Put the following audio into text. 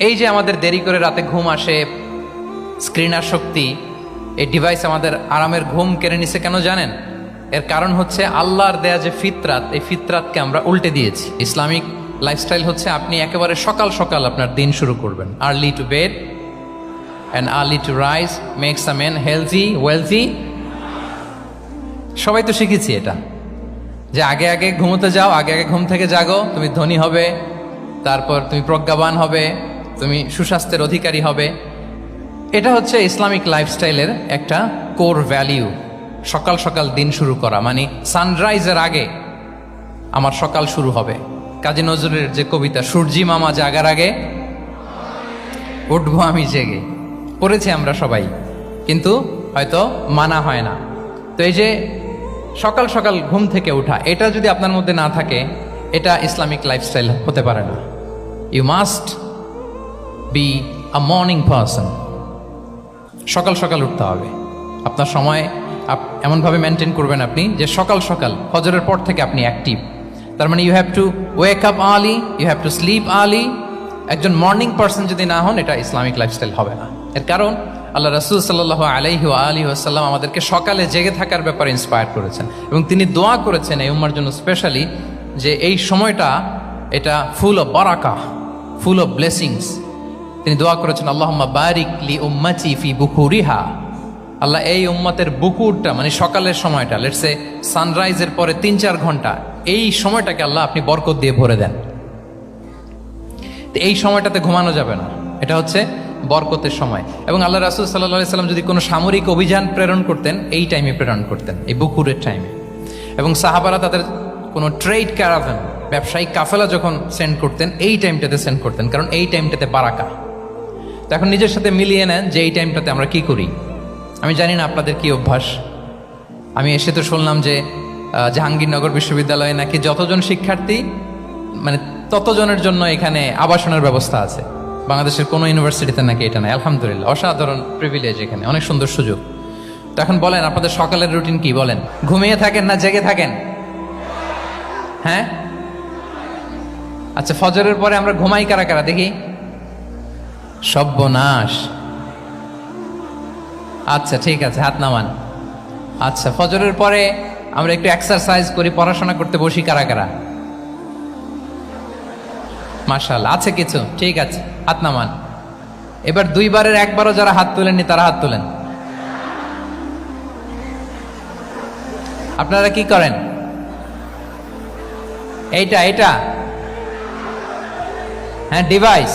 এই যে আমাদের দেরি করে রাতে ঘুম আসে, স্ক্রিন আসক্তি, এই ডিভাইস আমাদের আরামের ঘুম কেড়ে নিছে কেন জানেন? এর কারণ হচ্ছে আল্লাহর দেয়া যে ফিতরাত, এই ফিতরাতকে আমরা উল্টে দিয়েছি। ইসলামিক লাইফস্টাইল হচ্ছে আপনি একেবারে সকাল সকাল আপনার দিন শুরু করবেন। Early to bed and early to rise makes a man healthy wealthy. সবাই তো শিখেছি এটা, যে আগে আগে ঘুমোতে যাও, আগে আগে ঘুম থেকে জাগো, তুমি ধনী হবে, তারপর তুমি প্রজ্ঞাবান হবে, তুমি সুস্বাস্থ্যের অধিকারী হবে। এটা হচ্ছে ইসলামিক লাইফস্টাইলের একটা কোর ভ্যালিউ। সকাল সকাল দিন শুরু করা মানে সানরাইজের আগে আমার সকাল শুরু হবে। কাজী নজরুলের যে কবিতা, সূর্যি মামা জাগার আগে উঠবো আমি জেগে, পড়েছি আমরা সবাই, কিন্তু হয়তো মানা হয় না। তো এই যে সকাল সকাল ঘুম থেকে ওঠা, এটা যদি আপনার মধ্যে না থাকে, এটা ইসলামিক লাইফস্টাইল হতে পারে না। You must be a morning person. সকাল সকাল উঠতে হবে। আপনার সময় এমনভাবে মেনটেন করবেন আপনি যে সকাল সকাল ফজরের পর থেকে আপনি অ্যাক্টিভ। তার মানে you have to wake up early, you have to sleep early. একজন মর্নিং পারসন যদি না হন, এটা ইসলামিক লাইফস্টাইল হবে না। এর কারণ আল্লাহ রাসূল সাল্লাল্লাহু আলাইহি ওয়া আলিহি ওয়াসাল্লাম আমাদেরকে সকালে জেগে থাকার ব্যাপারে ইন্সপায়ার করেছেন, এবং তিনি দোয়া করেছেন এই উম্মার জন্য স্পেশালি, যে এই সময়টা এটা ফুল অফ বারাকা, ফুল অফ ব্লেসিংস। তিনি দোয়া করেছেন, আল্লাহুম্মা বারিক লি উম্মতি ফি বুকুরিহা। আল্লাহ এই উম্মতের বুকুরটা মানে সকালের সময়টা, লেটস সে সানরাইজের পরে ৩-৪ ঘন্টা, এই সময়টাকে আল্লাহ আপনি বরকত দিয়ে ভরে দেন। এই সময়টাতে ঘুমানো যাবে না, এটা হচ্ছে বরকতের সময়। এবং আল্লাহ রাসূল সাল্লাল্লাহু আলাইহি সাল্লাম যদি কোনো সামরিক অভিযান প্রেরণ করতেন, এই টাইমে প্রেরণ করতেন, এই বুকুরের টাইমে। এবং সাহাবারা তাদের কোনো ট্রেড ক্যারাভান, ব্যবসায়িক কাফেলা যখন সেন্ড করতেন, এই টাইমটাতে সেন্ড করতেন, কারণ এই টাইমটাতে বারাকা। তো এখন নিজের সাথে মিলিয়ে নেন যে এই টাইমটাতে আমরা কি করি। আমি জানি না আপনাদের কি অভ্যাস। আমি এসে তো শুনলাম যে জাহাঙ্গীরনগর বিশ্ববিদ্যালয়ে নাকি যতজন শিক্ষার্থী, মানে ততজনের জন্য এখানে আবাসনের ব্যবস্থা আছে। বাংলাদেশের কোনো ইউনিভার্সিটিতে নাকি এটা নাই। আলহামদুলিল্লাহ, অসাধারণ প্রিভিলেজ, এখানে অনেক সুন্দর সুযোগ। তো এখন বলেন, আপনাদের সকালের রুটিন কি? বলেন, ঘুমিয়ে থাকেন না জেগে থাকেন? হ্যাঁ, আচ্ছা, ফজরের পরে আমরা ঘুমাই কারা কারা দেখি? সর্বনাশ। আচ্ছা ঠিক আছে, হাত নামান। আচ্ছা, ফজরের পরে আমরা একটু এক্সারসাইজ করি, পড়াশোনা করতে বসি কারা কারা? মাশাআল্লাহ, আছে কিছু, ঠিক আছে, হাত নামান। এবার 2 বারের 1 বারও যারা হাত তুলেননি তারা হাত তুলেন। আপনারা কি করেন? এইটা হ্যাঁ, ডিভাইস